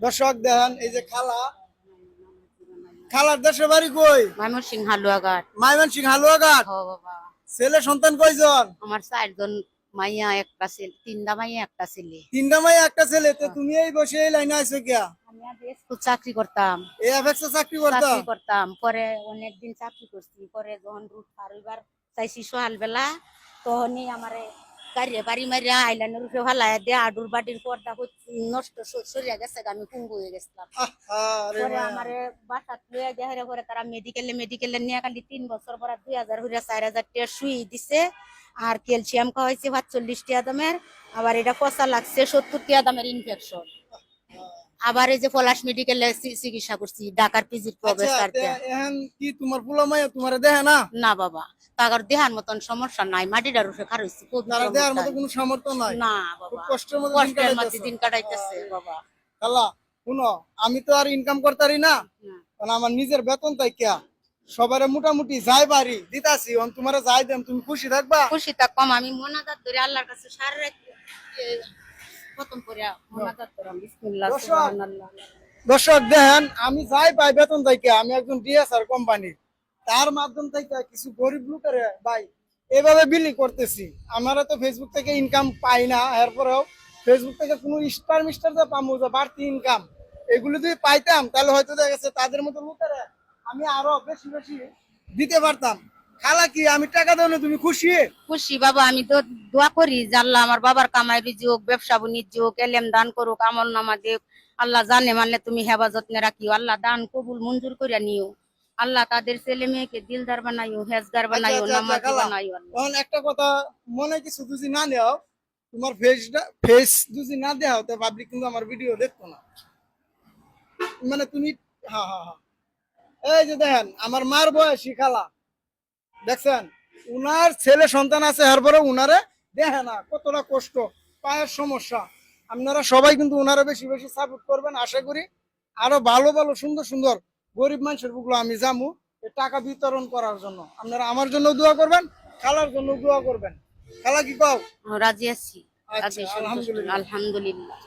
দর্শক দেখেন এই যে খালা, খালার দেশের বাড়ি কই? ময়মনসিং হালুয়াঘাট। ময়মনসিংহ হালুয়াঘাট। ও বাবা, ছেলে সন্তান কয়জন? আমার 4 জন মাইয়া, একটা ছেলে, 3টা মাইয়া, একটা ছেলে। 3টা মাই একটা ছেলে। তো তুমি এই বসে এই লাইনে আইছো কিয়া? আমি আগে স্কুল চাকরি করতাম। এই এফএক্সে চাকরি করতা? চাকরি করতাম, পরে অনেকদিন চাকরি করছি, পরে যখন রুট পার হইবার চাইছি সকালবেলা, তখনই আমারে গাড়ি বাড়ি মারিয়া আইলাইনের রুটে ফালাইয়া দিয়ে আডুর বাড়ির পর্দা নষ্ট সরিয়া গেছে, আমি কুঙ্গু হয়ে গেছিলাম। আরে পরে মায়া। আমারে বাসাত লইয়া গিয়ে পরে তারা মেডিকেলে নিয়ে খালি 3 বছর পরে 2000 হইয়া 4000 টাকা সুই দিছে, আর ক্যালসিয়াম খাওয়াইছে 45 টাকা দামের, আবার এটা পচা লাগছে 70 টাকা দামের ইনফেকশন। আবার এই যে পলাশ মেডিকেলে চিকিৎসা করছি, ঢাকার পিজির প্রবেশার। এখন কি তোমার পোলা মাইয়া তোমারে দেখে না? না বাবা, তাগর দেহার মতন সমস্যা নাই, মাটিটার উপরে খারইছি, তারা দেওয়ার মতো কোনো সামর্থ্য নাই। না খুব বাবা, কষ্টের মধ্যে কষ্টের মধ্যে দিন কাটাইতেছে বাবা। খালা শুনো, আমি তো আর ইনকাম করতারি না, কারণ আমার নিজের বেতন তাই কিয়া সবারে মোটামুটি যাই বাড়ি দিতাছি। তোমারে যাই দেম, তুমি খুশি থাকবা? খুশি তা কম, আমি মোনাজাত ধরে আল্লাহর কাছে সারা রাত প্রথম করে মোনাজাত করাম, বিসমিল্লাহ সুবহানাল্লাহ। দর্শক দেখেন, আমি যাই পাই বেতন থেকে, আমি একজন ডিএসআর কোম্পানি, তার মাধ্যম থেকে কিছু গরিব লোকের ভাই এভাবে বিলি করতেছি। আমরা তো ফেসবুক থেকে ইনকাম পাই না, এরপরেও ফেসবুক থেকে কোনো স্টার মিস্টার যে পাবো যে বাড়তি ইনকাম, এগুলো যদি পাইতাম তাহলে হয়তো দেখা গেছে তাদের মতো লোকের আমি আরো বেশি বেশি দিতে পারতাম। খালা কি আমি টাকা দেওয়া তুমি খুশি? খুশি বাবা, আমি তো দোয়া করি যে আল্লাহ আমার বাবার কামাই রিজিক, ব্যবসা বাণিজ্য এলেম দান করুক, আমল নামা দেখ। আল্লাহ জানে মানলে তুমি হেফাজত নে রাখিও, আল্লাহ দান কবুল মঞ্জুর করে নিও, আল্লাহ তাদের ছেলে মেয়েকে দিলদার বানাইও, হেজগার বানাইও, নামাজি বানাইও। এখন একটা কথা মনে কিছু যদি না নেও, তোমার ফেস যদি না দেওয়া তো পাবলিক কিন্তু আমার ভিডিও দেখতো না। মানে তুমি হ্যাঁ হ্যাঁ হ্যাঁ, এই যে দেখেন আমার মার বয়সী খালা, দেখছেন উনার ছেলে সন্তান আছে, এরপরে উনারে দেখে না কতটা কষ্ট, পায়ের সমস্যা। আপনারা সবাই কিন্তু উনারা বেশি বেশি সাপোর্ট করবেন। আশা করি আরো ভালো ভালো সুন্দর সুন্দর গরিব মানুষের বুকলো আমি যাবো টাকা বিতরণ করার জন্য। আপনারা আমার জন্য দোয়া করবেন, খালার জন্য দোয়া করবেন। খালা কি কও? রাজি আছি, আচ্ছা, আলহামদুলিল্লাহ।